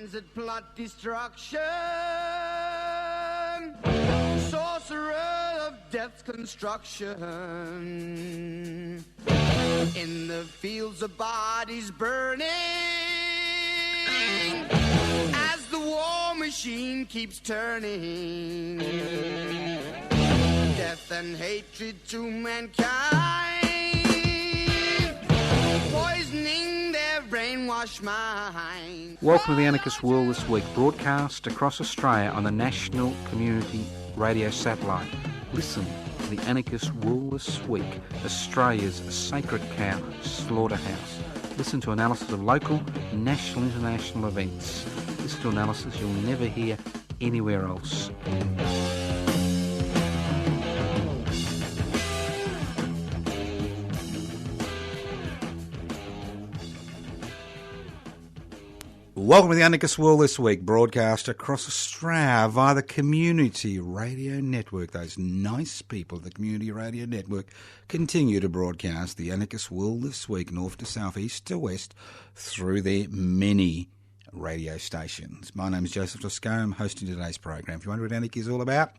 Minds that plot destruction, sorcerer of death's construction, in the fields of bodies burning, as the war machine keeps turning, death and hatred to mankind, poisoning their brainwashed mind. Welcome to the Anarchist World This Week, broadcast across Australia on the National Community Radio Satellite. Listen to the Anarchist World This Week, Australia's sacred cow slaughterhouse. Listen to analysis of local, national, international events. Listen to analysis you'll never hear anywhere else. Welcome to the Anarchist World This Week, broadcast across Australia via the Community Radio Network. Those nice people at the Community Radio Network continue to broadcast the Anarchist World This Week, north to south, east to west, through their many radio stations. My name is Joseph Toscano. I'm hosting today's program. If you wonder what anarchy is all about,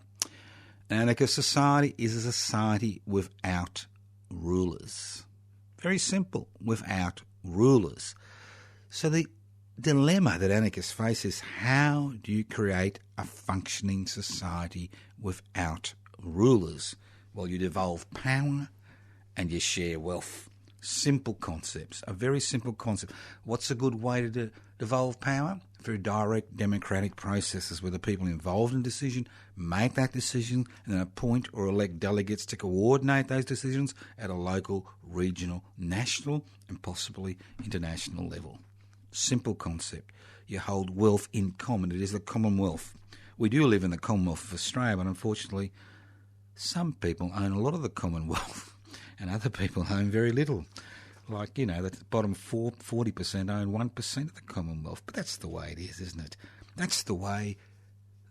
an anarchist society is a society without rulers. Very simple, without rulers. So the dilemma that anarchists face is, how do you create a functioning society without rulers? Well, you devolve power and you share wealth. Simple concepts, a very simple concept. What's a good way to devolve power? Through direct democratic processes where the people involved in decision make that decision and then appoint or elect delegates to coordinate those decisions at a local, regional, national and possibly international level. Simple concept. You hold wealth in common. It is the Commonwealth. We do live in the Commonwealth of Australia, but unfortunately some people own a lot of the Commonwealth and other people own very little. Like, you know, the bottom 40% own 1% of the Commonwealth. But that's the way it is, isn't it? That's the way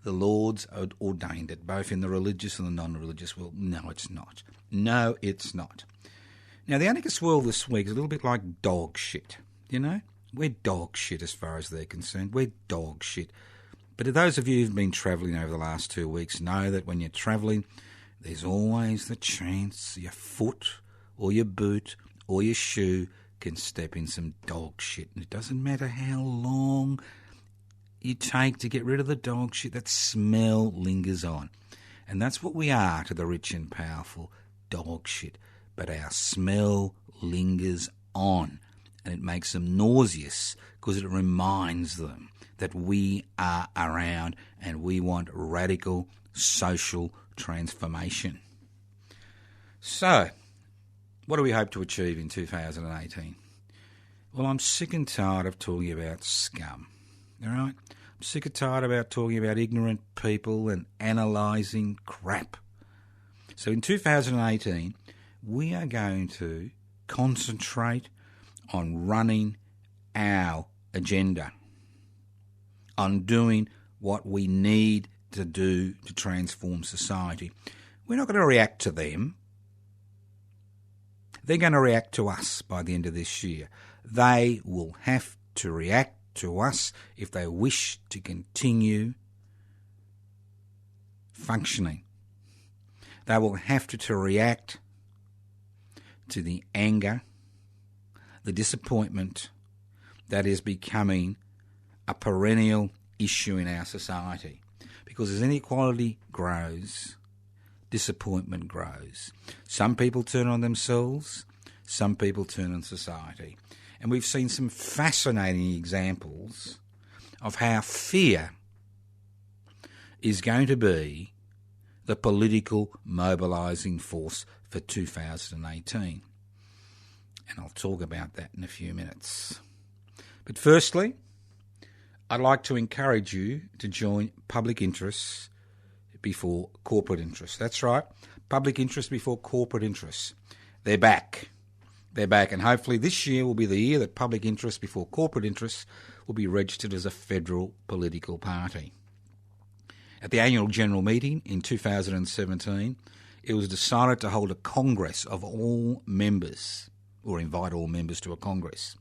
the Lords ordained it, both in the religious and the non-religious world. No, it's not. No, it's not. Now, the anarchist world this week is a little bit like dog shit, you know? We're dog shit as far as they're concerned. We're dog shit. But those of you who've been travelling over the last 2 weeks know that when you're travelling, there's always the chance your foot or your boot or your shoe can step in some dog shit. And it doesn't matter how long you take to get rid of the dog shit, that smell lingers on. And that's what we are to the rich and powerful, dog shit. But our smell lingers on. And it makes them nauseous because it reminds them that we are around and we want radical social transformation. So, what do we hope to achieve in 2018? Well, I'm sick and tired of talking about scum, all right? I'm sick and tired about talking about ignorant people and analysing crap. So in 2018, we are going to concentrate on running our agenda, on doing what we need to do to transform society. We're not going to react to them. They're going to react to us by the end of this year. They will have to react to us if they wish to continue functioning. They will have to react to the anger, the disappointment that is becoming a perennial issue in our society. Because as inequality grows, disappointment grows. Some people turn on themselves, some people turn on society. And we've seen some fascinating examples of how fear is going to be the political mobilising force for 2018. And I'll talk about that in a few minutes. But firstly, I'd like to encourage you to join public interests before corporate interests. That's right, public interest before corporate interests. They're back. They're back, and hopefully this year will be the year that public interest before corporate interests will be registered as a federal political party. At the annual general meeting in 2017, it was decided to hold a congress of all members, or invite all members to a congress.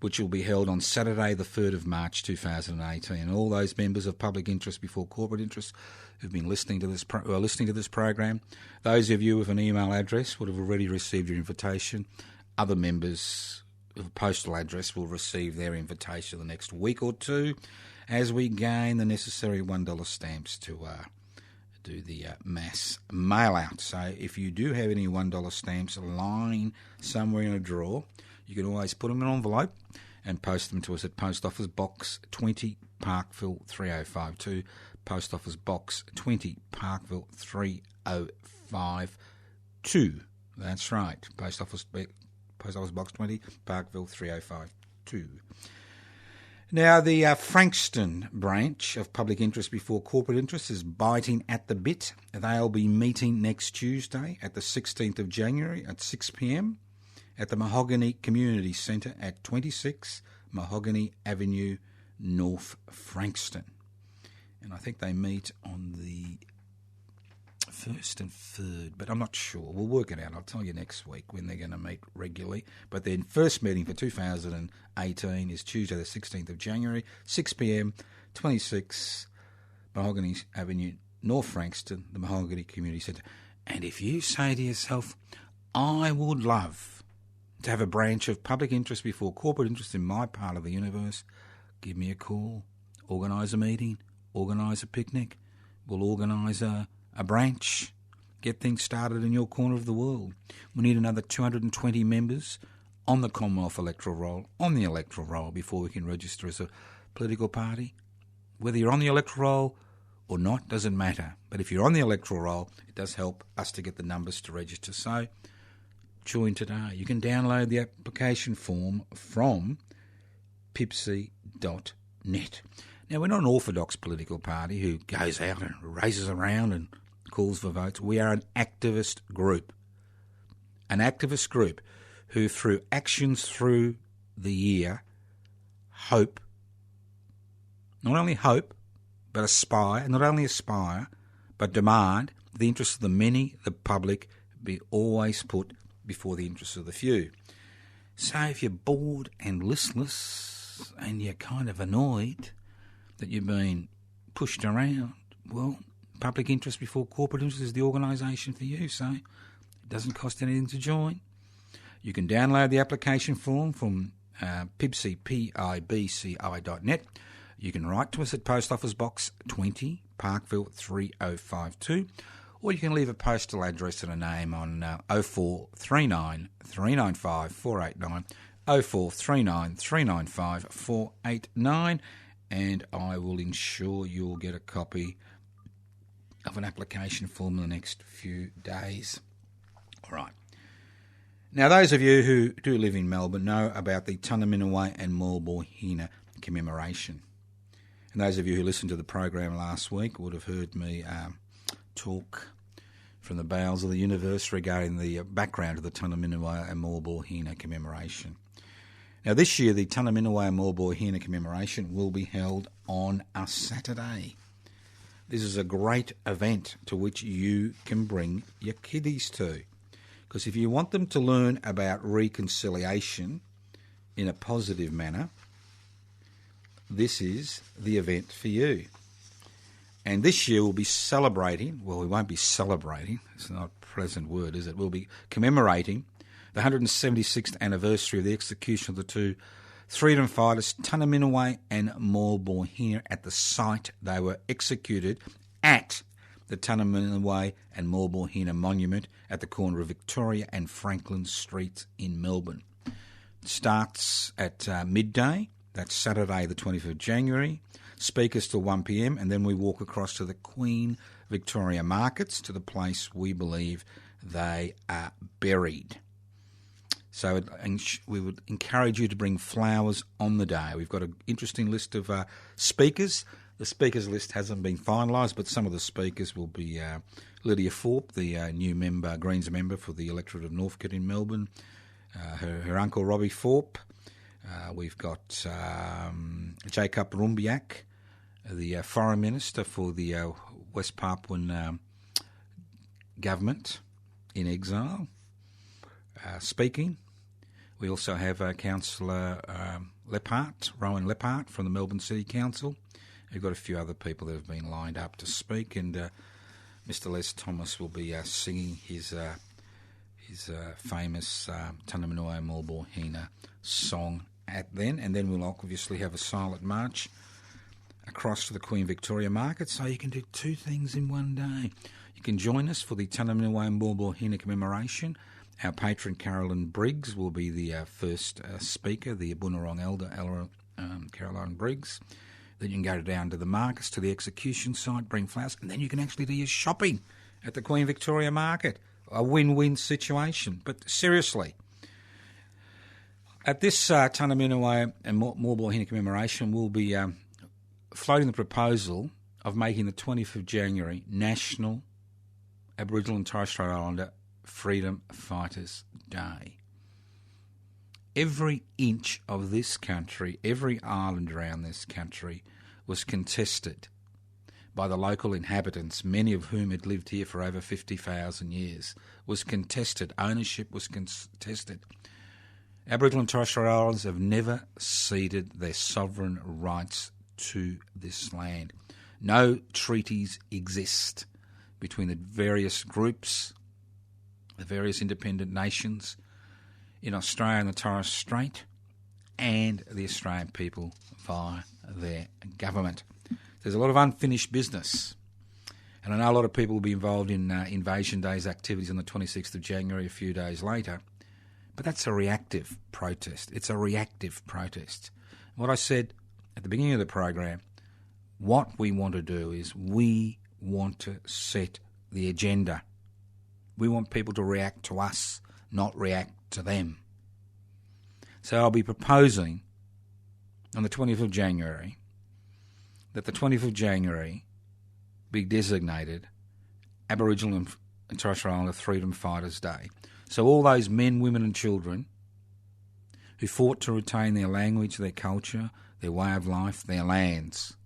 which will be held on Saturday, the 3rd of March 2018. All those members of public interest before corporate interest who've been listening to this program, those of you with an email address would have already received your invitation. Other members of a postal address will receive their invitation the next week or two as we gain the necessary $1 stamps to do the mass mail-out. So if you do have any $1 stamps lying somewhere in a drawer, you can always put them in an envelope and post them to us at Post Office Box 20, Parkville 3052. Post Office Box 20, Parkville 3052. That's right. Post Office Box 20, Parkville 3052. Now, the Frankston branch of public interest before corporate interest is biting at the bit. They'll be meeting next Tuesday at the 16th of January at 6 p.m. at the Mahogany Community Centre at 26 Mahogany Avenue, North Frankston. And I think they meet on the 1st and 3rd, but I'm not sure. We'll work it out. I'll tell you next week when they're going to meet regularly. But their first meeting for 2018 is Tuesday the 16th of January, 6 p.m, 26 Mahogany Avenue, North Frankston, the Mahogany Community Centre. And if you say to yourself, I would love to have a branch of public interest before corporate interest in my part of the universe, give me a call, organise a meeting, organise a picnic. We'll organise a branch, get things started in your corner of the world. We need another 220 members on the Commonwealth electoral roll, before we can register as a political party. Whether you're on the electoral roll or not doesn't matter. But if you're on the electoral roll, it does help us to get the numbers to register. So join today. You can download the application form from pipsy.net. Now, we're not an orthodox political party who goes out and races around and calls for votes. We are an activist group who, through actions through the year, not only hope, but aspire, but demand the interests of the many, the public, be always put before the interests of the few. So if you're bored and listless and you're kind of annoyed that you've been pushed around, well, public interest before corporate interest is the organisation for you, so it doesn't cost anything to join. You can download the application form from pibci, pibci.net. You can write to us at Post Office Box 20, Parkville 3052, or you can leave a postal address and a name on 0439 395 489, 0439 395 489, and I will ensure you'll get a copy of an application form in the next few days. All right. Now, those of you who do live in Melbourne know about the Tunnerminnerwait and Maulboyheenner commemoration. And those of you who listened to the program last week would have heard me talk from the bowels of the universe regarding the background of the Tunnerminnerwait and Maulboyheenner commemoration. Now, this year, the Tunnerminnerwait and Maulboyheenner commemoration will be held on a Saturday. This is a great event to which you can bring your kiddies to. Because if you want them to learn about reconciliation in a positive manner, this is the event for you. And this year we'll be celebrating, well, we won't be celebrating, it's not a pleasant word, is it? We'll be commemorating the 176th anniversary of the execution of the two freedom fighters, Tunnerminnerwait and Maulboyheenner, at the site they were executed at, the Tunnerminnerwait and Maulboyheenner Monument at the corner of Victoria and Franklin Streets in Melbourne. It starts at midday, that's Saturday the 25th of January, speakers till 1 p.m, and then we walk across to the Queen Victoria Markets, to the place we believe they are buried. So we would encourage you to bring flowers on the day. We've got an interesting list of speakers. The speakers list hasn't been finalised, but some of the speakers will be Lydia Thorpe, the new member, Greens member for the electorate of Northcote in Melbourne, her uncle Robbie Thorpe. We've got Jacob Rumbiak, the Foreign Minister for the West Papuan government in exile, speaking. We also have Councillor Rowan Leppard from the Melbourne City Council. We've got a few other people that have been lined up to speak, and Mr. Les Thomas will be singing his famous Tanaminoa Morborhina song and then we'll obviously have a silent march across to the Queen Victoria Market, so you can do two things in one day. You can join us for the Tanaminoa Morborhina commemoration. Our patron Carolyn Briggs will be the first speaker, the Bunurong Elder Caroline Briggs. Then you can go down to the markets, to the execution site, bring flowers, and then you can actually do your shopping at the Queen Victoria Market. A win-win situation. But seriously, at this Tanaminoa and Morborhina commemoration, we'll be floating the proposal of making the 20th of January National Aboriginal and Torres Strait Islander Freedom Fighters Day. Every inch of this country, every island around this country was contested by the local inhabitants, many of whom had lived here for over 50,000 years, was contested. Ownership was contested. Aboriginal and Torres Strait Islanders have never ceded their sovereign rights to this land. No treaties exist between the various groups, the various independent nations in Australia and the Torres Strait, and the Australian people via their government. There's a lot of unfinished business, and I know a lot of people will be involved in Invasion Day's activities on the 26th of January, a few days later, but that's a reactive protest. It's a reactive protest. What I said at the beginning of the program, what we want to do is we want to set the agenda. We want people to react to us, not react to them. So I'll be proposing on the 20th of January that the 20th of January be designated Aboriginal and Torres Strait Islander Freedom Fighters Day. So all those men, women and children who fought to retain their language, their culture, their way of life, their lands,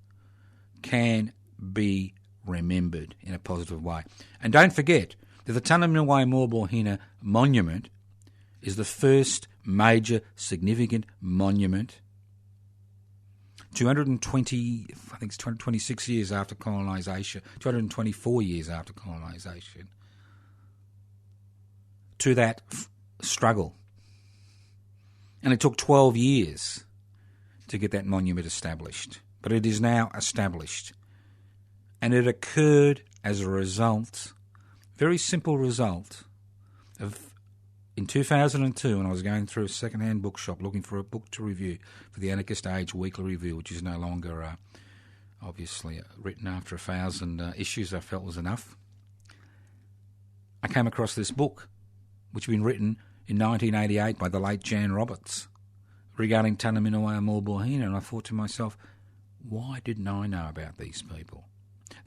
can be remembered in a positive way. And don't forget that the Tanaminoa Morborhina Monument is the first major significant monument 226 years after colonisation, 224 years after colonisation, to that struggle. And it took 12 years to get that monument established. But it is now established. And it occurred as a result, very simple result, of in 2002, when I was going through a second-hand bookshop looking for a book to review for the Anarchist Age Weekly Review, which is no longer, obviously, written after 1,000 issues I felt was enough, I came across this book, which had been written in 1988 by the late Jan Roberts, regarding Tanaminoa and Morborhina, and I thought to myself, why didn't I know about these people?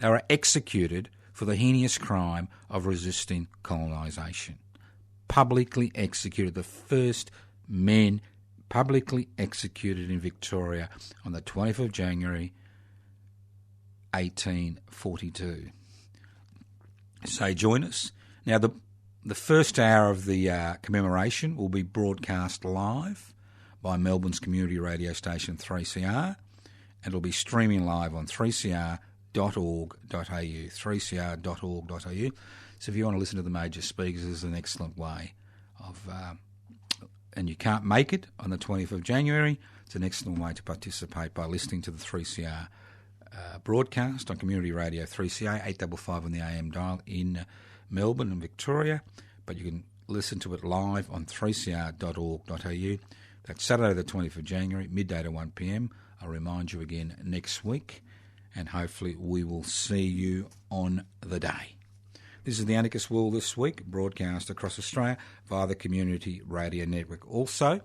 They were executed for the heinous crime of resisting colonisation. Publicly executed, the first men publicly executed in Victoria on the 20th of January 1842. So join us. Now the first hour of the commemoration will be broadcast live by Melbourne's community radio station 3CR, and it'll be streaming live on 3cr.org.au, 3cr.org.au. So if you want to listen to the major speakers, it's an excellent way of, and you can't make it on the 20th of January, it's an excellent way to participate by listening to the 3CR broadcast on Community Radio 3CR, 855 on the AM dial in Melbourne and Victoria, but you can listen to it live on 3cr.org.au. That's Saturday the 20th of January, midday to 1pm. I'll remind you again next week, and hopefully we will see you on the day. This is the Anarchist World This Week, broadcast across Australia via the Community Radio Network. Also,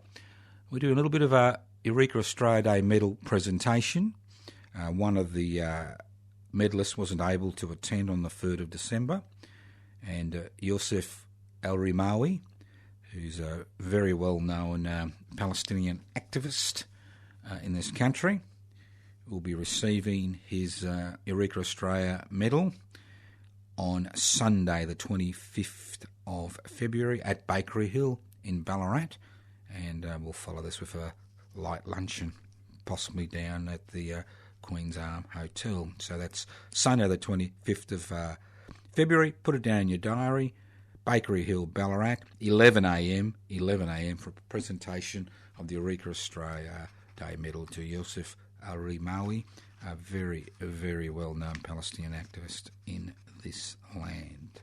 we do a little bit of a Eureka Australia Day medal presentation. One of the medalists wasn't able to attend on the 3rd of December, and Yosef El-Rimawi, who's a very well-known Palestinian activist in this country, will be receiving his Eureka Australia medal on Sunday the 25th of February at Bakery Hill in Ballarat, and we'll follow this with a light luncheon, possibly down at the Queen's Arm Hotel. So that's Sunday the 25th of February. Put it down in your diary. Bakery Hill, Ballarat, 11 a.m. for a presentation of the Eureka Australia Day Medal to Yusuf Al-Rimawi, a very, very well-known Palestinian activist in this land.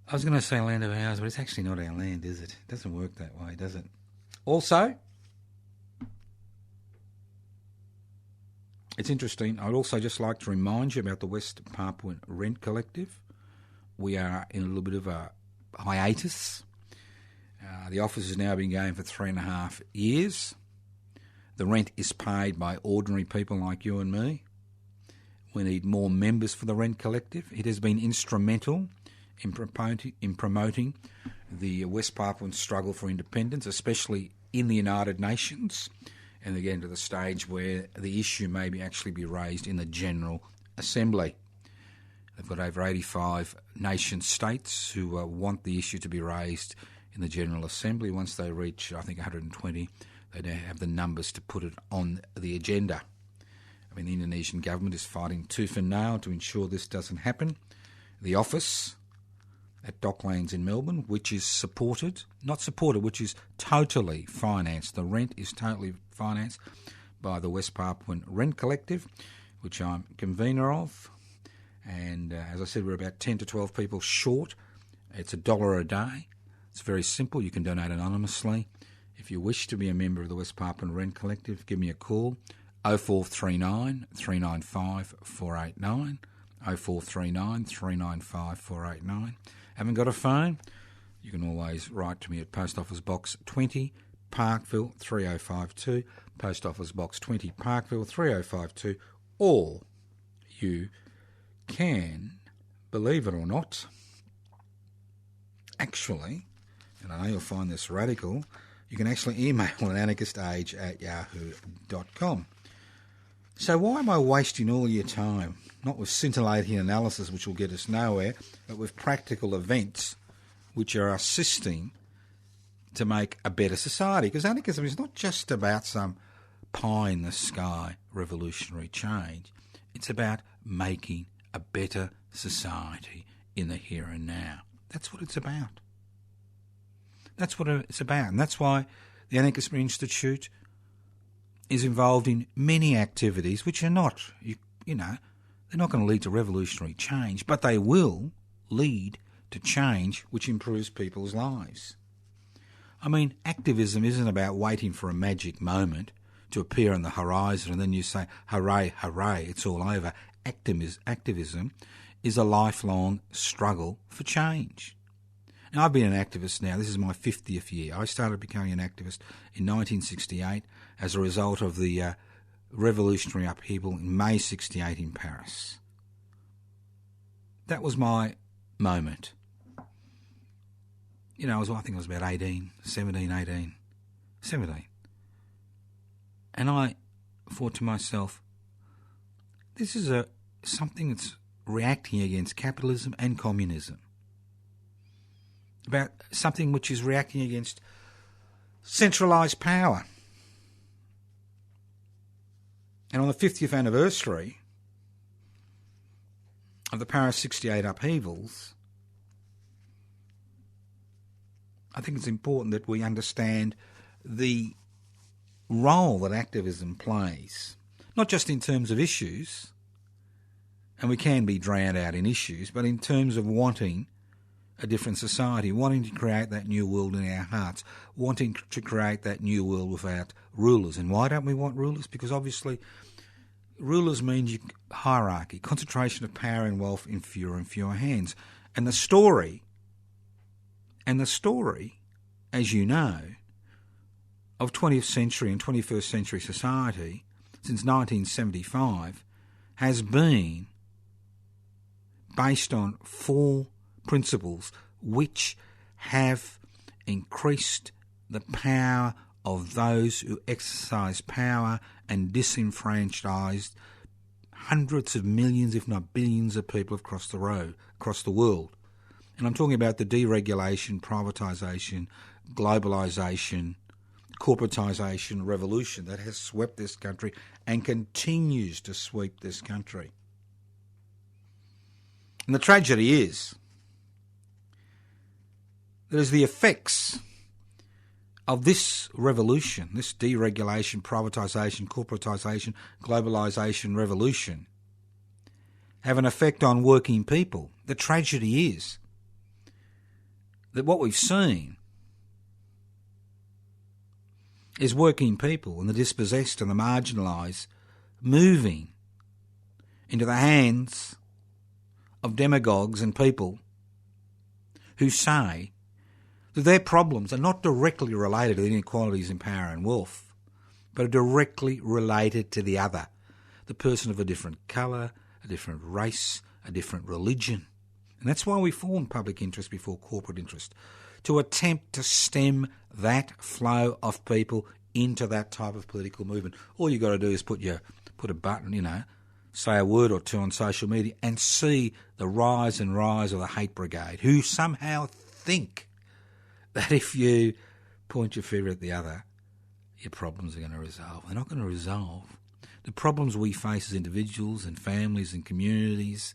I was going to say land of ours, but it's actually not our land, is it? It doesn't work that way, does it? Also, it's interesting, I'd also just like to remind you about the West Papuan Rent Collective. We are in a little bit of a hiatus. The office has now been going for 3.5 years. The rent is paid by ordinary people like you and me. We need more members for the Rent Collective. It has been instrumental in promoting the West Papuan struggle for independence, especially in the United Nations, and again to the stage where the issue may actually be raised in the General Assembly. They've got over 85 nation states who want the issue to be raised in the General Assembly. Once they reach, I think, 120, they now have the numbers to put it on the agenda. I mean, the Indonesian government is fighting tooth and nail to ensure this doesn't happen. The office at Docklands in Melbourne, which is which is totally financed. The rent is totally financed by the West Papuan Rent Collective, which I'm convener of. And as I said, we're about 10 to 12 people short. It's $1 a day. It's very simple. You can donate anonymously. If you wish to be a member of the West Papuan Rent Collective, give me a call, 0439 395 489, 0439 395 489. Haven't got a phone? You can always write to me at Post Office Box 20, Parkville 3052, Post Office Box 20, Parkville 3052, or you can, believe it or not, actually, and I know you'll find this radical, you can actually email at anarchistage@yahoo.com. So why am I wasting all your time? Not with scintillating analysis, which will get us nowhere, but with practical events which are assisting to make a better society. Because anarchism is not just about some pie-in-the-sky revolutionary change. It's about making a better society in the here and now. That's what it's about. That's what it's about. And that's why the Anarchist Institute is involved in many activities which are not, they're not going to lead to revolutionary change, but they will lead to change which improves people's lives. I mean, activism isn't about waiting for a magic moment to appear on the horizon and then you say, hooray, hooray, it's all over. Activism is a lifelong struggle for change. Now, I've been an activist now. This is my 50th year. I started becoming an activist in 1968 as a result of the revolutionary upheaval in May 68 in Paris. That was my moment. I think I was about 17. And I thought to myself, this is something that's reacting against capitalism and communism. About something which is reacting against centralised power. And on the 50th anniversary of the Paris 68 upheavals, I think it's important that we understand the role that activism plays, not just in terms of issues, and we can be drowned out in issues, but in terms of wanting a different society, wanting to create that new world in our hearts, wanting to create that new world without rulers. And why don't we want rulers? Because obviously rulers means hierarchy, concentration of power and wealth in fewer and fewer hands. And the story, as you know, of 20th century and 21st century society since 1975 has been based on 4 principles which have increased the power of those who exercise power and disenfranchised hundreds of millions, if not billions, of people across the world. And I'm talking about the deregulation, privatisation, globalisation, corporatisation revolution that has swept this country and continues to sweep this country. And the tragedy is that as the effects of this revolution, this deregulation, privatisation, corporatisation, globalisation revolution, have an effect on working people, the tragedy is that what we've seen is working people and the dispossessed and the marginalised moving into the hands of demagogues and people who say that their problems are not directly related to the inequalities in power and wealth, but are directly related to the other, the person of a different colour, a different race, a different religion. And that's why we form public interest before corporate interest, to attempt to stem that flow of people into that type of political movement. All you've got to do is put a button, say a word or two on social media and see the rise and rise of the hate brigade, who somehow think that if you point your finger at the other, your problems are going to resolve. They're not going to resolve. The problems we face as individuals and families and communities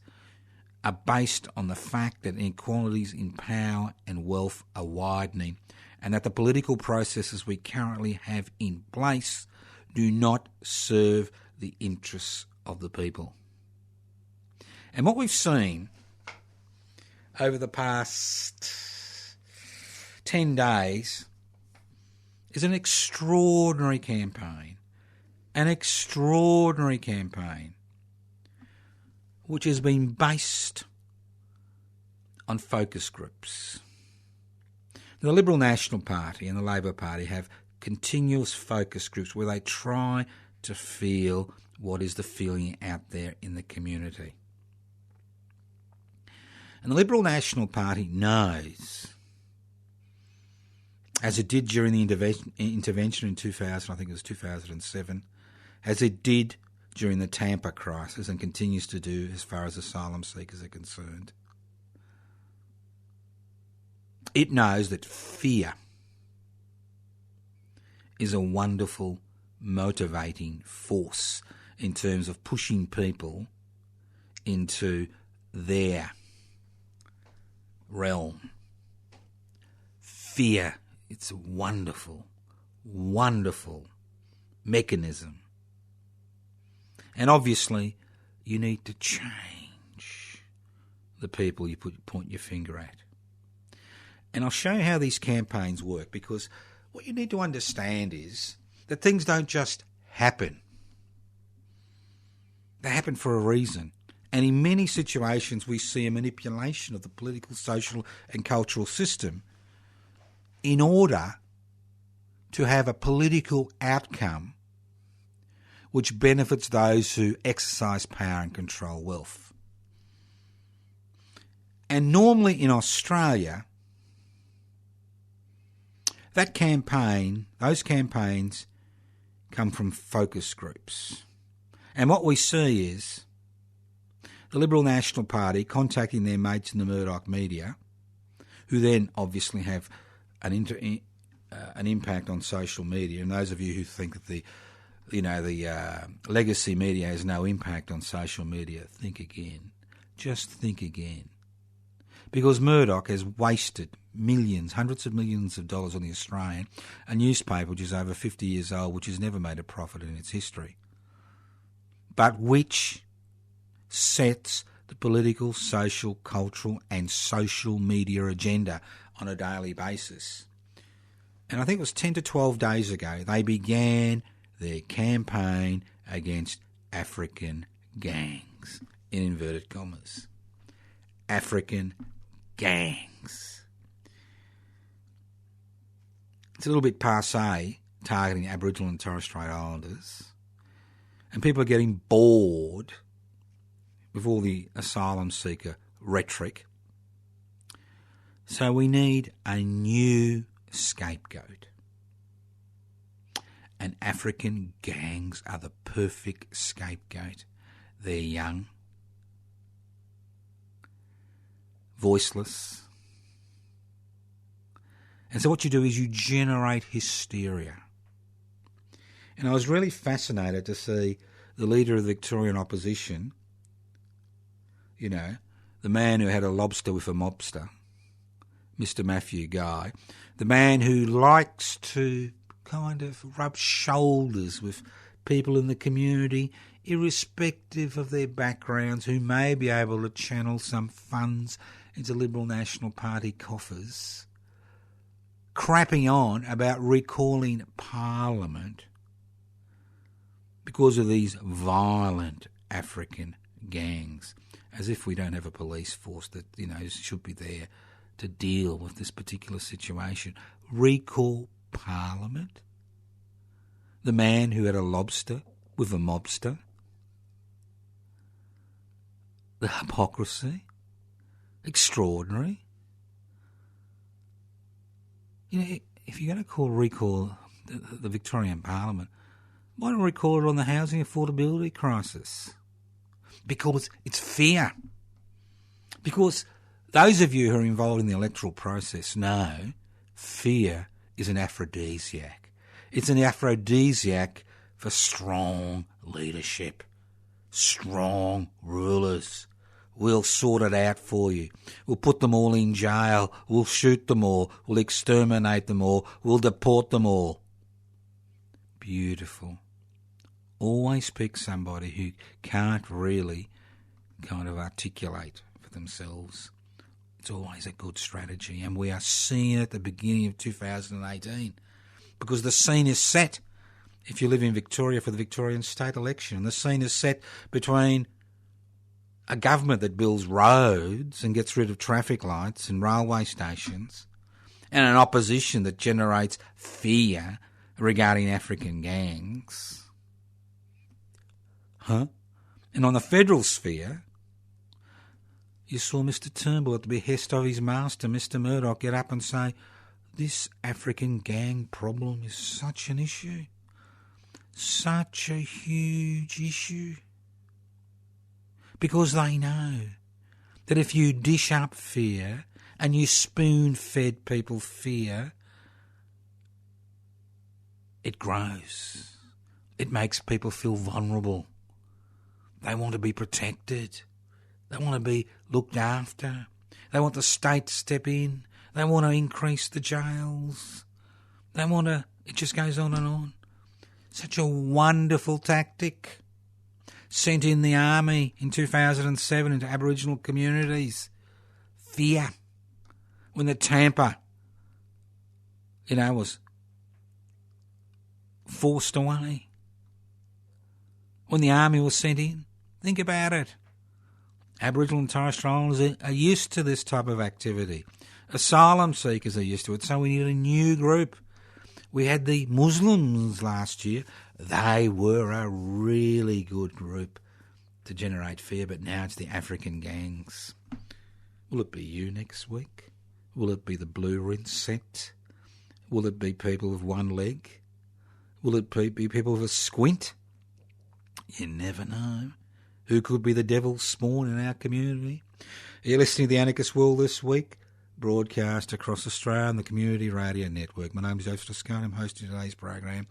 are based on the fact that inequalities in power and wealth are widening, and that the political processes we currently have in place do not serve the interests of the people. And what we've seen over the past 10 days is an extraordinary campaign which has been based on focus groups. The Liberal National Party and the Labor Party have continuous focus groups where they try to feel what is the feeling out there in the community. And the Liberal National Party knows, as it did during the intervention in 2000, I think it was 2007, as it did during the Tampa crisis and continues to do as far as asylum seekers are concerned. It knows that fear is a wonderful motivating force in terms of pushing people into their realm. Fear, it's a wonderful, wonderful mechanism. And obviously, you need to change the people you point your finger at. And I'll show you how these campaigns work, because what you need to understand is that things don't just happen. They happen for a reason. And in many situations, we see a manipulation of the political, social and cultural system in order to have a political outcome which benefits those who exercise power and control wealth. And normally in Australia, those campaigns come from focus groups. And what we see is the Liberal National Party contacting their mates in the Murdoch media, who then obviously have an impact on social media. And those of you who think that the legacy media has no impact on social media, think again. Just think again. Because Murdoch has wasted millions, hundreds of millions of dollars on the Australian, a newspaper which is over 50 years old, which has never made a profit in its history, but which sets the political, social, cultural and social media agenda on a daily basis. And I think it was 10 to 12 days ago they began their campaign against African gangs, in inverted commas. African gangs. It's a little bit passé targeting Aboriginal and Torres Strait Islanders, and people are getting bored with all the asylum seeker rhetoric. So we need a new scapegoat. And African gangs are the perfect scapegoat. They're young, voiceless, And so what you do is you generate hysteria. And I was really fascinated to see the leader of the Victorian opposition, you know, the man who had a lobster with a mobster, Mr. Matthew Guy, the man who likes to kind of rub shoulders with people in the community, irrespective of their backgrounds, who may be able to channel some funds into Liberal National Party coffers, crapping on about recalling Parliament because of these violent African gangs, as if we don't have a police force that, you know, should be there to deal with this particular situation. Recall Parliament? The man who had a lobster with a mobster? The hypocrisy? Extraordinary. You know, if you're going to recall the Victorian Parliament, why don't we recall it on the housing affordability crisis? Because it's fear. Because those of you who are involved in the electoral process know fear is an aphrodisiac. It's an aphrodisiac for strong leadership, strong rulers. We'll sort it out for you. We'll put them all in jail. We'll shoot them all. We'll exterminate them all. We'll deport them all. Beautiful. Always pick somebody who can't really kind of articulate for themselves. It's always a good strategy, and we are seeing it at the beginning of 2018 because the scene is set. If you live in Victoria for the Victorian state election, the scene is set between a government that builds roads and gets rid of traffic lights and railway stations and an opposition that generates fear regarding African gangs. And on the federal sphere, you saw Mr Turnbull at the behest of his master, Mr Murdoch, get up and say, this African gang problem is such an issue, such a huge issue. Because they know that if you dish up fear and you spoon-fed people fear, it grows. It makes people feel vulnerable. They want to be protected. They want to be looked after. They want the state to step in. They want to increase the jails. They want to... It just goes on and on. Such a wonderful tactic. Sent in the army in 2007 into Aboriginal communities. Fear. When the Tampa, was forced away. When the army was sent in. Think about it. Aboriginal and Torres Strait Islanders are used to this type of activity. Asylum seekers are used to it, so we need a new group. We had the Muslims last year. They were a really good group to generate fear, but now it's the African gangs. Will it be you next week? Will it be the blue rinse set? Will it be people with one leg? Will it be people with a squint? You never know. Who could be the devil's spawn in our community? You're listening to The Anarchist World this week, broadcast across Australia on the Community Radio Network. My name is Joseph Toscano. I'm hosting today's program.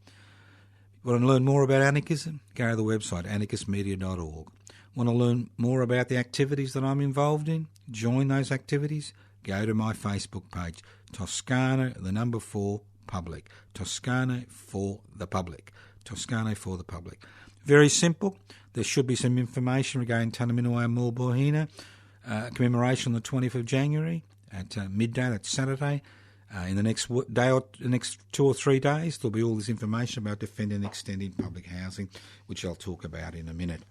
Want to learn more about anarchism? Go to the website, anarchistmedia.org. Want to learn more about the activities that I'm involved in? Join those activities? Go to my Facebook page, Toscano, 4, Public. Toscano for the Public. Toscano for the Public. Very simple. There should be some information regarding Tanaminoa Mulbohina commemoration on the 20th of January at midday, that's Saturday. In the next day or the next 2 or 3 days, there'll be all this information about defending and extending public housing, which I'll talk about in a minute.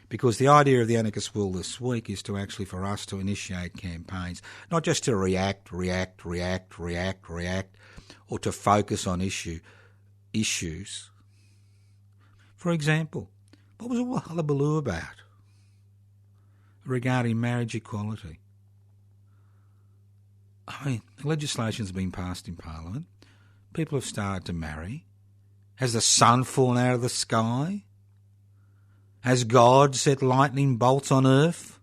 Because the idea of the Anarchist World this week is to actually for us to initiate campaigns, not just to react, or to focus on issues. For example, what was all the hullabaloo about regarding marriage equality? I mean, legislation's been passed in Parliament. People have started to marry. Has the sun fallen out of the sky? Has God set lightning bolts on earth?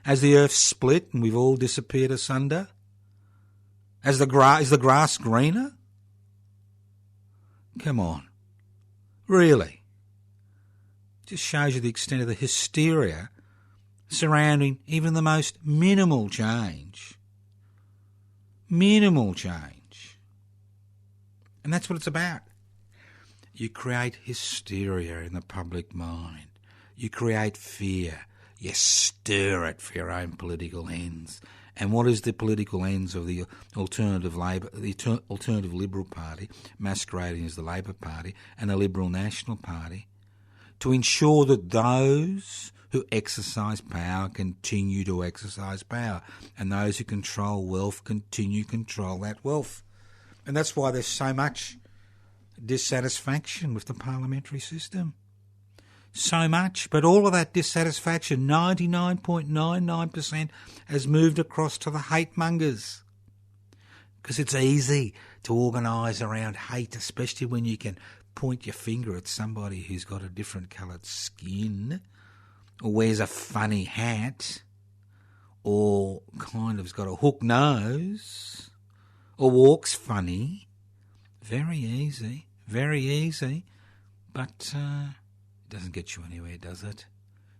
Has the earth split and we've all disappeared asunder? Is the grass greener? Come on. Really? Just shows you the extent of the hysteria surrounding even the most minimal change. Minimal change. And that's what it's about. You create hysteria in the public mind. You create fear. You stir it for your own political ends. And what is the political ends of the Alternative Liberal Party, masquerading as the Labor Party, and the Liberal National Party? To ensure that those who exercise power continue to exercise power, and those who control wealth continue to control that wealth. And that's why there's so much dissatisfaction with the parliamentary system. So much, but all of that dissatisfaction, 99.99%, has moved across to the hate mongers. Because it's easy to organise around hate, especially when you can point your finger at somebody who's got a different coloured skin, or wears a funny hat, or kind of's got a hook nose, or walks funny. Very easy, but it doesn't get you anywhere, does it?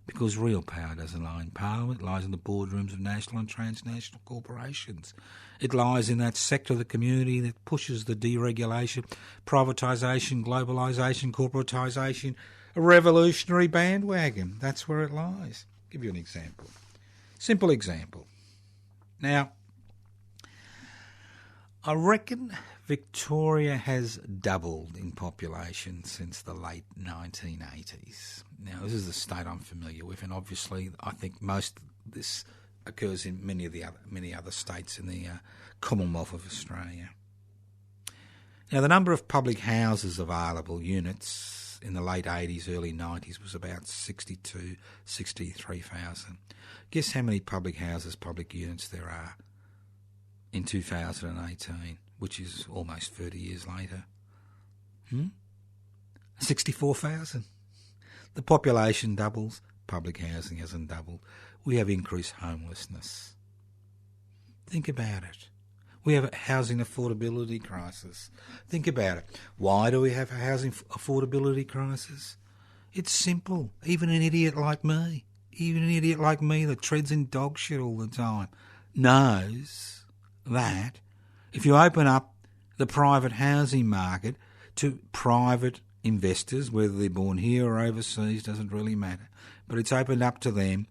Because real power doesn't lie in Parliament. It lies in the boardrooms of national and transnational corporations. It lies in that sector of the community that pushes the deregulation, privatisation, globalisation, corporatisation, a revolutionary bandwagon. That's where it lies. I'll give you an example. Simple example. Now, I reckon Victoria has doubled in population since the late 1980s. Now, this is the state I'm familiar with, and obviously I think most of this occurs in many other states in the Commonwealth of Australia. Now, the number of public houses available, units, in the late 80s, early 90s was about 63,000. Guess how many public houses, public units there are in 2018, which is almost 30 years later? 64,000. The population doubles, public housing hasn't doubled. We have increased homelessness. Think about it. We have a housing affordability crisis. Think about it. Why do we have a housing affordability crisis? It's simple. Even an idiot like me that treads in dog shit all the time, knows that if you open up the private housing market to private investors, whether they're born here or overseas, doesn't really matter, but it's opened up to them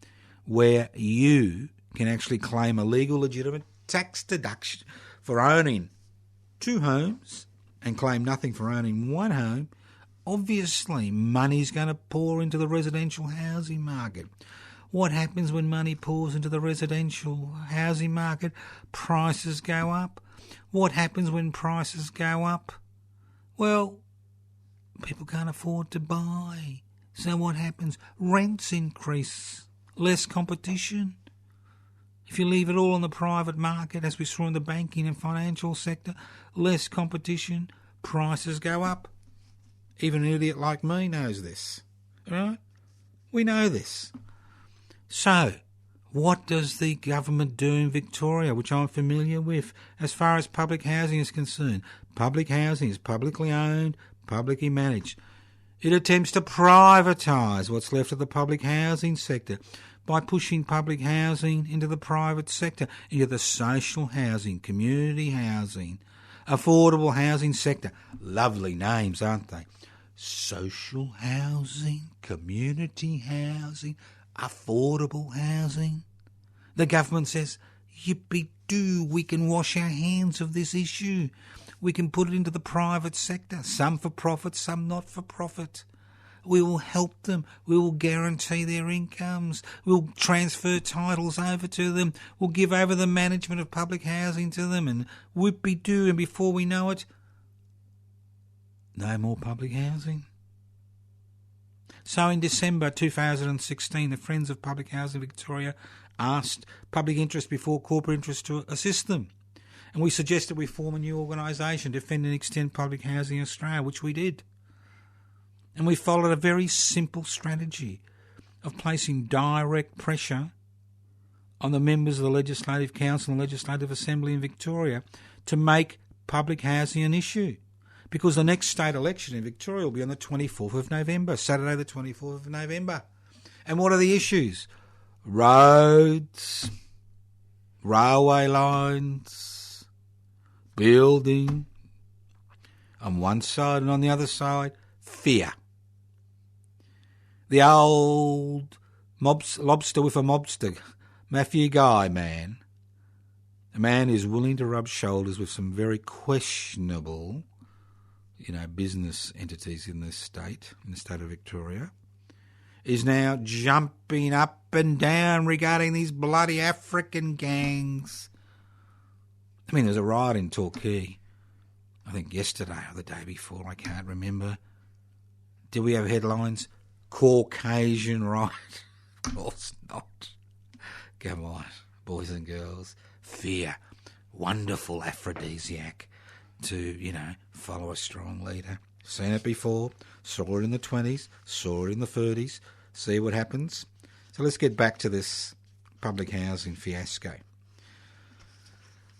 where you can actually claim a legal, legitimate tax deduction for owning 2 homes and claim nothing for owning 1 home. Obviously, money's going to pour into the residential housing market. What happens when money pours into the residential housing market? Prices go up. What happens when prices go up? Well, people can't afford to buy. So what happens? Rents increase. Less competition. If you leave it all on the private market, as we saw in the banking and financial sector, less competition, prices go up. Even an idiot like me knows this. Right? We know this. So, what does the government do in Victoria, which I'm familiar with, as far as public housing is concerned? Public housing is publicly owned, publicly managed. It attempts to privatise what's left of the public housing sector by pushing public housing into the private sector, into the social housing, community housing, affordable housing sector. Lovely names, aren't they? Social housing, community housing, affordable housing. The government says, yippee-doo, we can wash our hands of this issue. We can put it into the private sector, some for profit, some not for profit. We will help them. We will guarantee their incomes. We'll transfer titles over to them. We'll give over the management of public housing to them, and whoopie-doo, and before we know it, no more public housing. So in December 2016, the Friends of Public Housing Victoria asked public interest before corporate interest to assist them. And we suggested we form a new organisation, Defend and Extend Public Housing in Australia, which we did. And we followed a very simple strategy of placing direct pressure on the members of the Legislative Council and Legislative Assembly in Victoria to make public housing an issue. Because the next state election in Victoria will be on the 24th of November, Saturday the 24th of November. And what are the issues? Roads, railway lines, building. On one side, and on the other side, fear. The old lobster with a mobster, Matthew Guy man. A man who's willing to rub shoulders with some very questionable, business entities in the state of Victoria, is now jumping up and down regarding these bloody African gangs. I mean, there's a riot in Torquay, I think yesterday or the day before, I can't remember. Did we have headlines? Caucasian riot? Of course not. Come on, boys and girls. Fear, wonderful aphrodisiac to, follow a strong leader. Seen it before, saw it in the 20s, saw it in the 30s, see what happens. So let's get back to this public housing fiasco.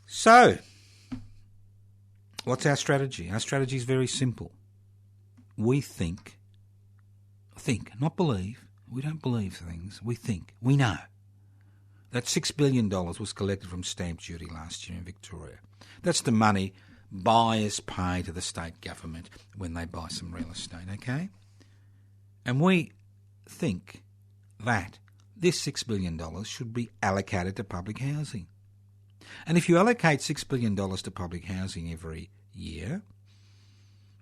So, what's our strategy? Our strategy is very simple. We think, not believe. We don't believe things. We think. We know that $6 billion was collected from stamp duty last year in Victoria. That's the money buyers pay to the state government when they buy some real estate, okay? And we think that this $6 billion should be allocated to public housing. And if you allocate $6 billion to public housing every year,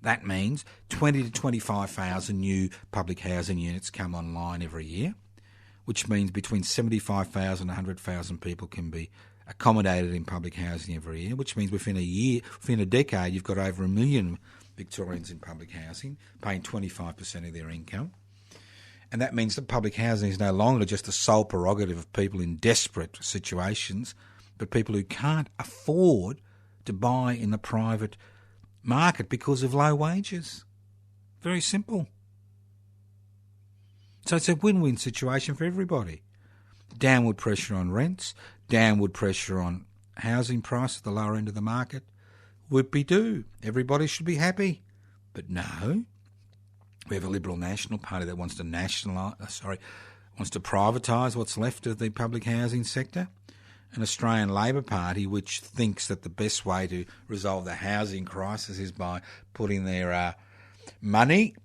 that means 20 to 25,000 new public housing units come online every year, which means between 75,000 and 100,000 people can be accommodated in public housing every year, which means within a decade, you've got over 1 million Victorians in public housing, paying 25% of their income. And that means that public housing is no longer just the sole prerogative of people in desperate situations, but people who can't afford to buy in the private market because of low wages. Very simple. So it's a win-win situation for everybody. Downward pressure on rents, downward pressure on housing price at the lower end of the market. Whoopie-doo. Everybody should be happy. But no, we have a Liberal National Party that wants to privatise what's left of the public housing sector. An Australian Labor Party which thinks that the best way to resolve the housing crisis is by putting their money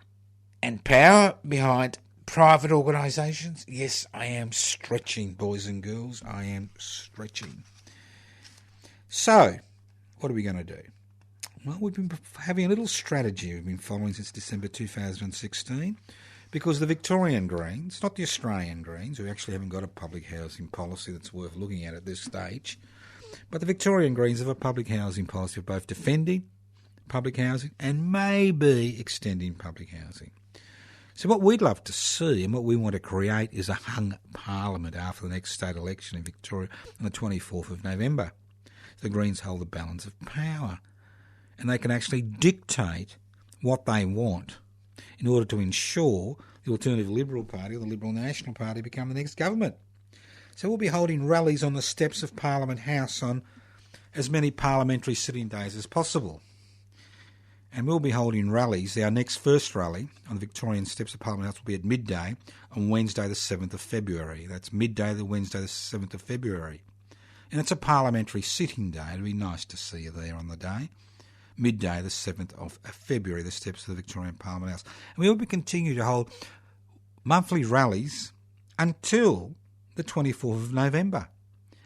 and power behind private organisations. Yes, I am stretching, boys and girls. I am stretching. So, what are we going to do? Well, we've been having a little strategy we've been following since December 2016 because the Victorian Greens, not the Australian Greens, who actually haven't got a public housing policy that's worth looking at this stage, but the Victorian Greens have a public housing policy of both defending public housing and maybe extending public housing. So what we'd love to see and what we want to create is a hung parliament after the next state election in Victoria on the 24th of November. The Greens hold the balance of power and they can actually dictate what they want in order to ensure the Alternative Liberal Party or the Liberal National Party become the next government. So we'll be holding rallies on the steps of Parliament House on as many parliamentary sitting days as possible. And we'll be holding rallies. Our next first rally on the Victorian steps of Parliament House will be at midday on Wednesday the 7th of February. That's midday the Wednesday the 7th of February. And it's a parliamentary sitting day. It'll be nice to see you there on the day. Midday the 7th of February, the steps of the Victorian Parliament House. And we will continue to hold monthly rallies until the 24th of November.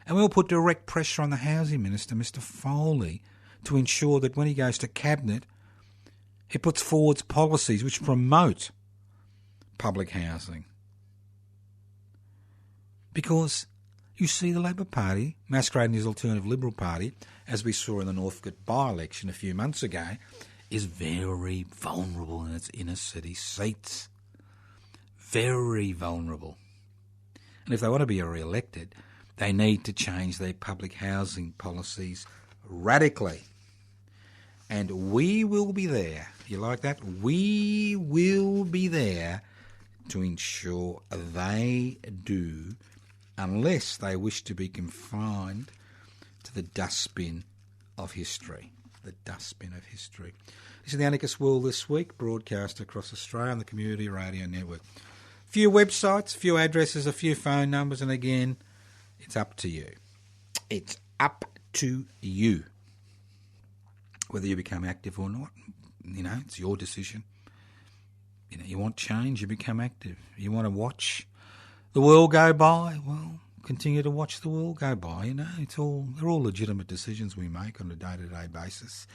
And we'll put direct pressure on the Housing Minister, Mr Foley, to ensure that when he goes to Cabinet, he puts forward policies which promote public housing. Because you see the Labor Party, masquerading as Alternative Liberal Party, as we saw in the Northcote by-election a few months ago, is very vulnerable in its inner city seats. Very vulnerable. And if they want to be re-elected, they need to change their public housing policies radically. And we will be there. You like that? We will be there to ensure they do, unless they wish to be confined to the dustbin of history, the dustbin of history. This is the Anarchist World This Week, broadcast across Australia on the Community Radio Network. A few websites, a few addresses, a few phone numbers, and again, it's up to you. It's up to you. Whether you become active or not, it's your decision. You want change, you become active. You want to watch the world go by, well, continue to watch the world go by. They're all legitimate decisions we make on a day-to-day basis.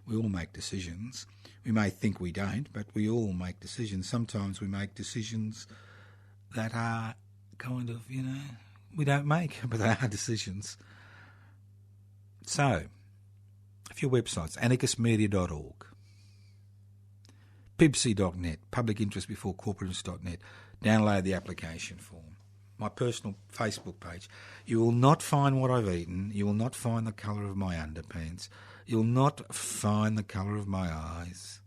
We all make decisions. We may think we don't, but we all make decisions. Sometimes we make decisions that are kind of, we don't make, but they are decisions. So, a few websites, anarchistmedia.org, pibc.net, publicinterestbeforecorporations.net. Download the application form. My personal Facebook page. You will not find what I've eaten. You will not find the colour of my underpants. You'll not find the colour of my eyes,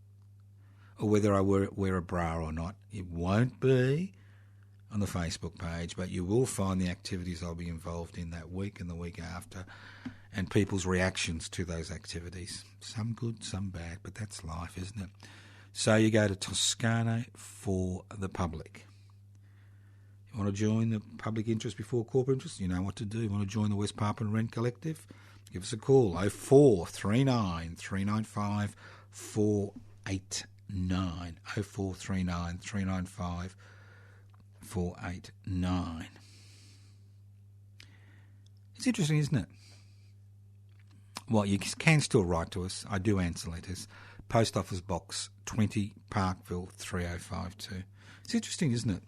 or whether I wear a bra or not. It won't be on the Facebook page, but you will find the activities I'll be involved in that week and the week after, and people's reactions to those activities. Some good, some bad, but that's life, isn't it? So you go to Toscano for the public. You want to join the public interest before corporate interest? You know what to do. You want to join the West Papuan Rent Collective? Give us a call, 0439 395 489. 0439 395 489. It's interesting, isn't it? Well, you can still write to us. I do answer letters. Post Office Box 20, Parkville 3052. It's interesting, isn't it?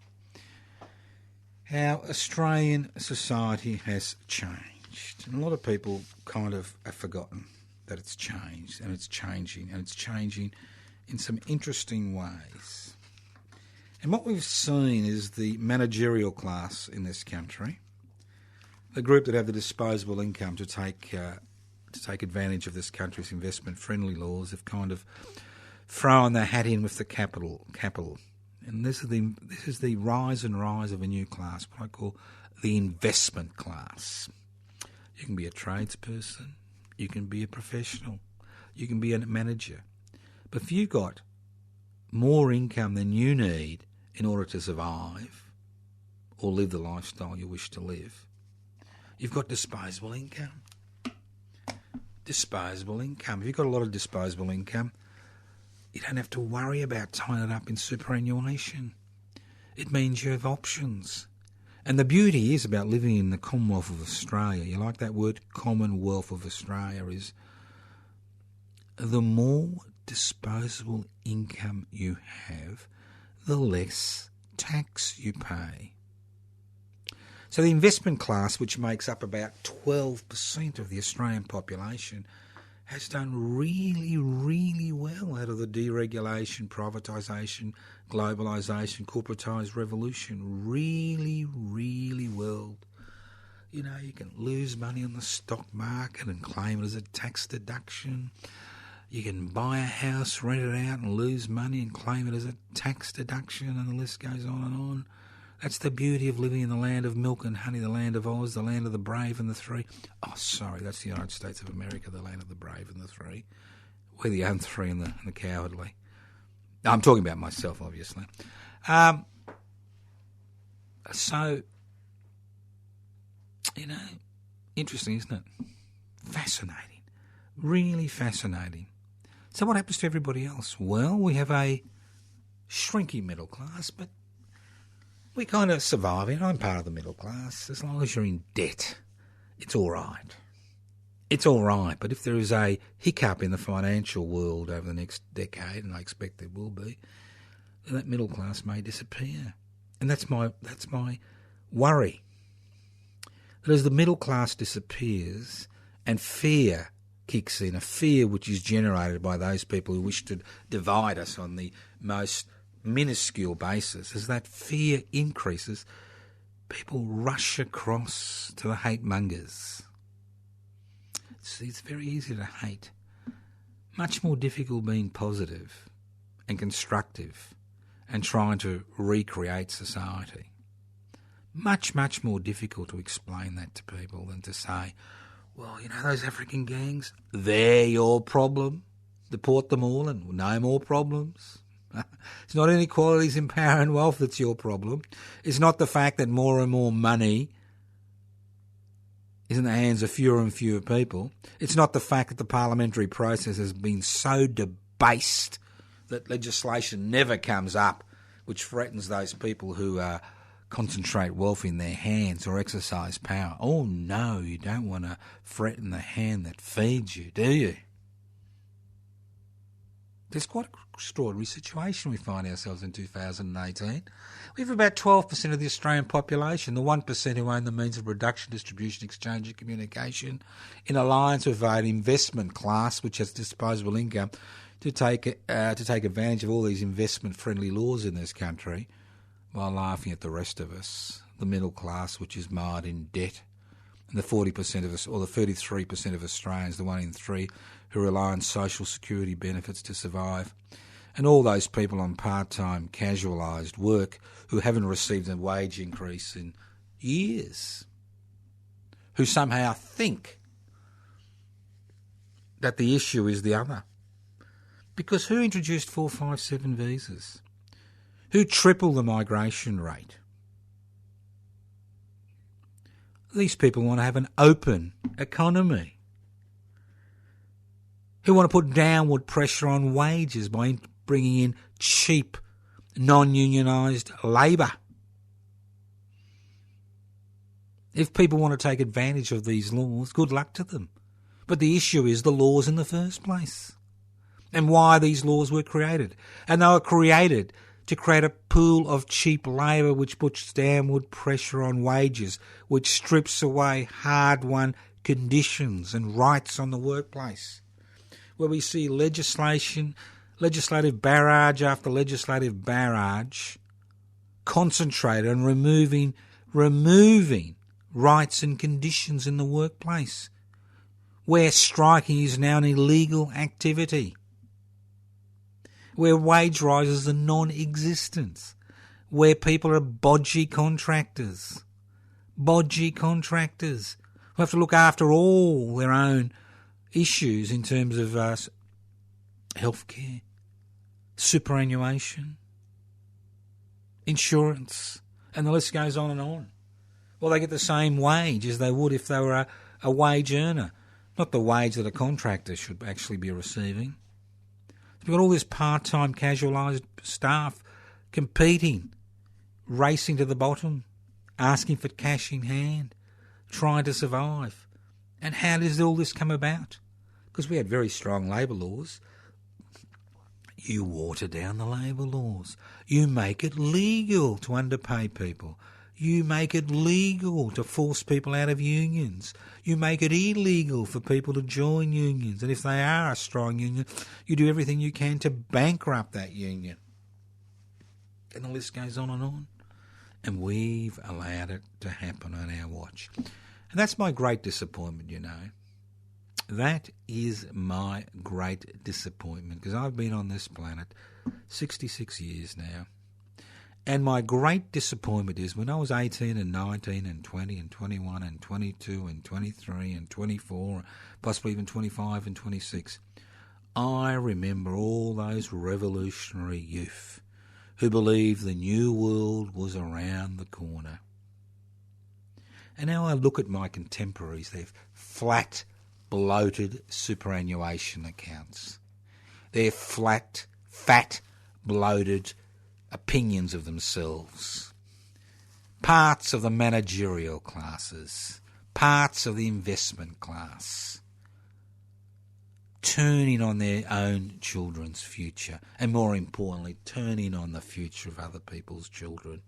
How Australian society has changed. And a lot of people kind of have forgotten that it's changed, and it's changing in some interesting ways. And what we've seen is the managerial class in this country, the group that have the disposable income to take advantage of this country's investment-friendly laws, have kind of thrown their hat in with the capital. And this is the rise and rise of a new class, what I call the investment class. You can be a tradesperson, you can be a professional, you can be a manager. But if you've got more income than you need in order to survive or live the lifestyle you wish to live, you've got disposable income. Disposable income. If you've got a lot of disposable income, you don't have to worry about tying it up in superannuation. It means you have options. And the beauty is about living in the Commonwealth of Australia, you like that word, Commonwealth of Australia, is the more disposable income you have, the less tax you pay. So the investment class, which makes up about 12% of the Australian population, has done really, really well out of the deregulation, privatisation, globalisation, corporatised revolution. Really, really well. You can lose money on the stock market and claim it as a tax deduction. You can buy a house, rent it out and lose money and claim it as a tax deduction, and the list goes on and on. That's the beauty of living in the land of milk and honey, the land of Oz, the land of the brave and the three. Oh, sorry, that's the United States of America, the land of the brave and the three. We're the unthree and the cowardly. I'm talking about myself, obviously. So, interesting, isn't it? Fascinating. Really fascinating. So what happens to everybody else? Well, we have a shrinking middle class, but we kind of surviving. I'm part of the middle class. As long as you're in debt, it's all right. It's all right. But if there is a hiccup in the financial world over the next decade, and I expect there will be, then that middle class may disappear. And that's my worry. That as the middle class disappears and fear kicks in, a fear which is generated by those people who wish to divide us on the most minuscule basis, as that fear increases, people rush across to the hate mongers. It's very easy to hate. Much more difficult being positive and constructive and trying to recreate society. Much, much more difficult to explain that to people than to say, Well, those African gangs, they're your problem. Deport them all and no more problems. It's not inequalities in power and wealth that's your problem. It's not the fact that more and more money is in the hands of fewer and fewer people. It's not the fact that the parliamentary process has been so debased that legislation never comes up, which threatens those people who concentrate wealth in their hands or exercise power. Oh no, you don't want to threaten the hand that feeds you, do you? There's quite an extraordinary situation we find ourselves in 2018. We have about 12% of the Australian population, the 1% who own the means of production, distribution, exchange and communication, in alliance with an investment class which has disposable income to take advantage of all these investment-friendly laws in this country while laughing at the rest of us, the middle class which is mired in debt, and the 40% of us, or the 33% of Australians, the 1 in 3, who rely on social security benefits to survive, and all those people on part-time, casualised work who haven't received a wage increase in years, who somehow think that the issue is the other. Because who introduced 457 visas? Who tripled the migration rate? These people want to have an open economy. Who want to put downward pressure on wages by bringing in cheap, non-unionised labour. If people want to take advantage of these laws, good luck to them. But the issue is the laws in the first place and why these laws were created. And they were created to create a pool of cheap labour which puts downward pressure on wages, which strips away hard-won conditions and rights on the workplace, where we see legislative barrage after legislative barrage concentrated on removing rights and conditions in the workplace, where striking is now an illegal activity, where wage rises are non-existent, where people are bodgy contractors who have to look after all their own issues in terms of healthcare, superannuation, insurance, and the list goes on and on. Well, they get the same wage as they would if they were a wage earner, not the wage that a contractor should actually be receiving. We've got all this part-time casualised staff competing, racing to the bottom, asking for cash in hand, trying to survive. And how does all this come about? Because we had very strong labour laws. You water down the labour laws. You make it legal to underpay people. You make it legal to force people out of unions. You make it illegal for people to join unions. And if they are a strong union, you do everything you can to bankrupt that union. And the list goes on and on. And we've allowed it to happen on our watch. And that's my great disappointment, you know. That is my great disappointment, because I've been on this planet 66 years now. And my great disappointment is when I was 18 and 19 and 20 and 21 and 22 and 23 and 24, possibly even 25 and 26, I remember all those revolutionary youth who believed the new world was around the corner. And now I look at my contemporaries, they've flat, bloated superannuation accounts. They're flat, fat, bloated opinions of themselves. Parts of the managerial classes, parts of the investment class, turning on their own children's future, and more importantly, turning on the future of other people's children.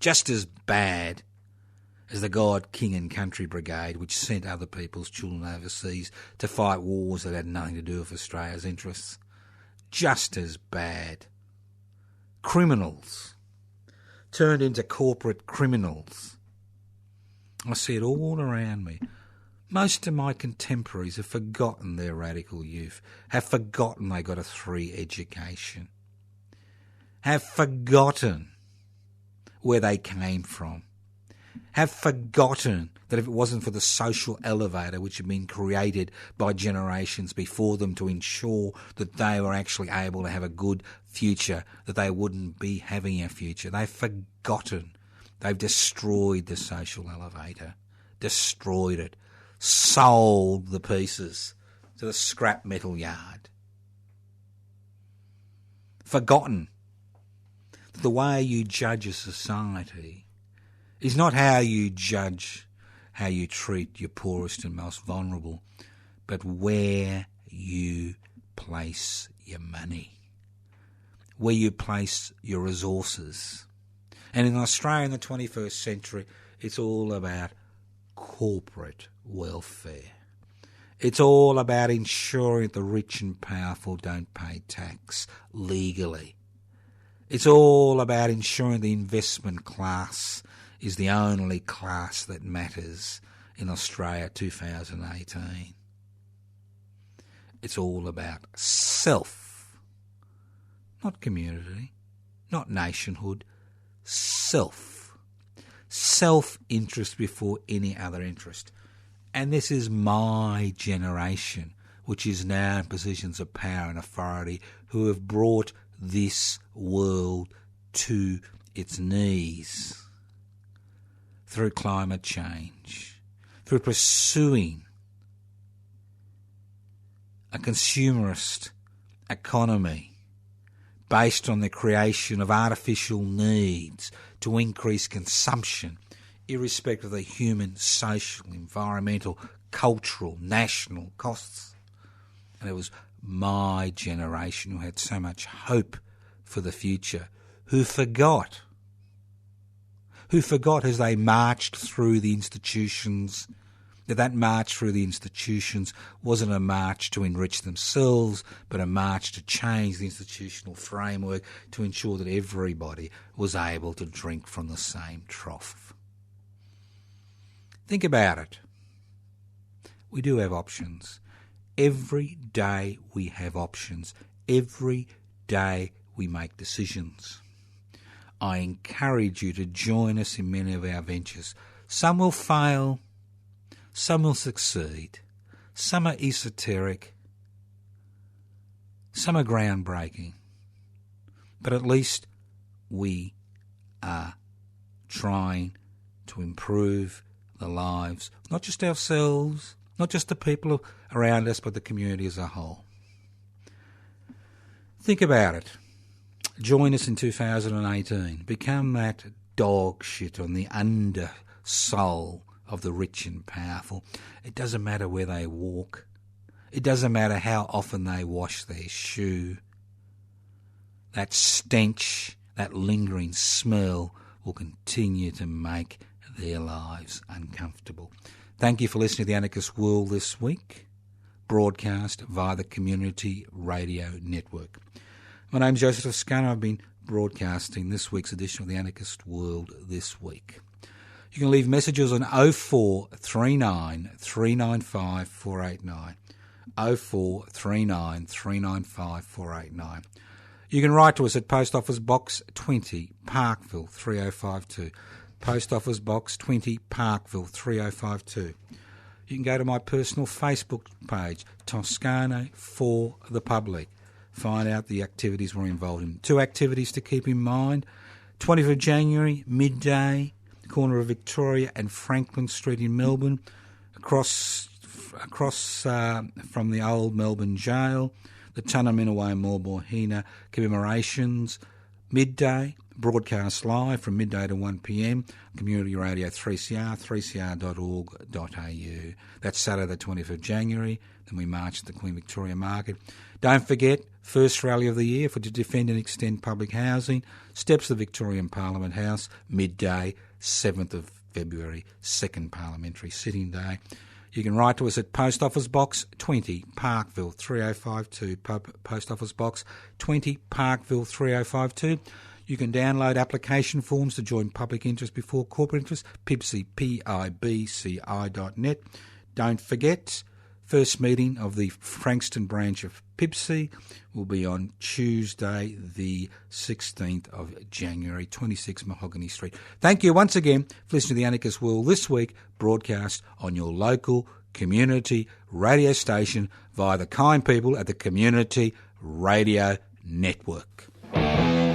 Just as bad as the God, King and Country Brigade, which sent other people's children overseas to fight wars that had nothing to do with Australia's interests. Just as bad. Criminals turned into corporate criminals. I see it all around me. Most of my contemporaries have forgotten their radical youth, have forgotten they got a 3 education, have forgotten where they came from, have forgotten that if it wasn't for the social elevator which had been created by generations before them to ensure that they were actually able to have a good future, that they wouldn't be having a future. They've forgotten. They've destroyed the social elevator, destroyed it, sold the pieces to the scrap metal yard. Forgotten that the way you judge a society is not how you judge how you treat your poorest and most vulnerable, but where you place your money, where you place your resources. And in Australia in the 21st century, it's all about corporate welfare. It's all about ensuring that the rich and powerful don't pay tax legally. It's all about ensuring the investment class is the only class that matters in Australia 2018. It's all about self, not community, not nationhood, self. Self-interest before any other interest. And this is my generation, which is now in positions of power and authority, who have brought this world to its knees through climate change, through pursuing a consumerist economy based on the creation of artificial needs to increase consumption, irrespective of the human, social, environmental, cultural, national costs. And it was my generation who had so much hope for the future, who forgot as they marched through the institutions, that march through the institutions wasn't a march to enrich themselves, but a march to change the institutional framework to ensure that everybody was able to drink from the same trough. Think about it. We do have options. Every day we have options. Every day we make decisions. I encourage you to join us in many of our ventures. Some will fail, some will succeed, some are esoteric, some are groundbreaking, but at least we are trying to improve the lives, not just ourselves, not just the people around us, but the community as a whole. Think about it. Join us in 2018. Become that dog shit on the undersoul of the rich and powerful. It doesn't matter where they walk. It doesn't matter how often they wash their shoe. That stench, that lingering smell will continue to make their lives uncomfortable. Thank you for listening to The Anarchist World this week, broadcast via the Community Radio Network. My name's Joseph Toscano. I've been broadcasting this week's edition of The Anarchist World this week. You can leave messages on 0439 395 489, 0439 395 489. You can write to us at Post Office Box 20, Parkville 3052. Post Office Box 20, Parkville 3052. You can go to my personal Facebook page, Toscano for the Public. Find out the activities we're involved in. 2 activities to keep in mind. 20th of January, midday, corner of Victoria and Franklin Street in Melbourne, across from the old Melbourne Jail, the Tunnerminaway and Morborhina commemorations, midday, broadcast live from midday to 1pm, Community Radio 3CR, 3cr.org.au. That's Saturday the 20th of January. Then we march to the Queen Victoria Market. Don't forget, first rally of the year for to defend and extend public housing, steps to the Victorian Parliament House, midday, 7th of February, second parliamentary sitting day. You can write to us at Post Office Box 20, Parkville 3052, Post Office Box 20, Parkville 3052. You can download application forms to join public interest before corporate interest, pibci.net. Don't forget, First meeting of the Frankston branch of PIPSI will be on Tuesday, the 16th of January, 26 Mahogany Street. Thank you once again for listening to the Anarchist World this week, broadcast on your local community radio station via the kind people at the Community Radio Network.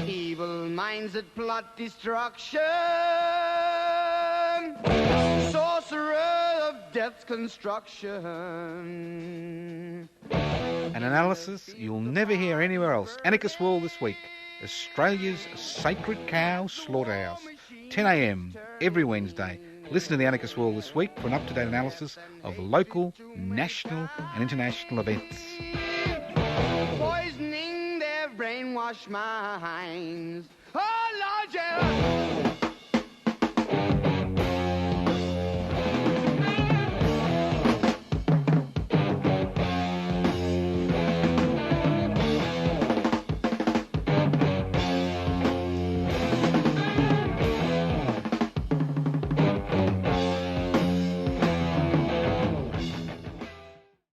Evil minds that plot destruction, sorcerer of death's construction. An analysis you'll never hear anywhere else. Anarchist World this week. Australia's sacred cow slaughterhouse. 10 a.m. every Wednesday. Listen to the Anarchist World this week for an up-to-date analysis of local, national and international events. Poisoning their brainwashed minds. Oh, Lord, yeah.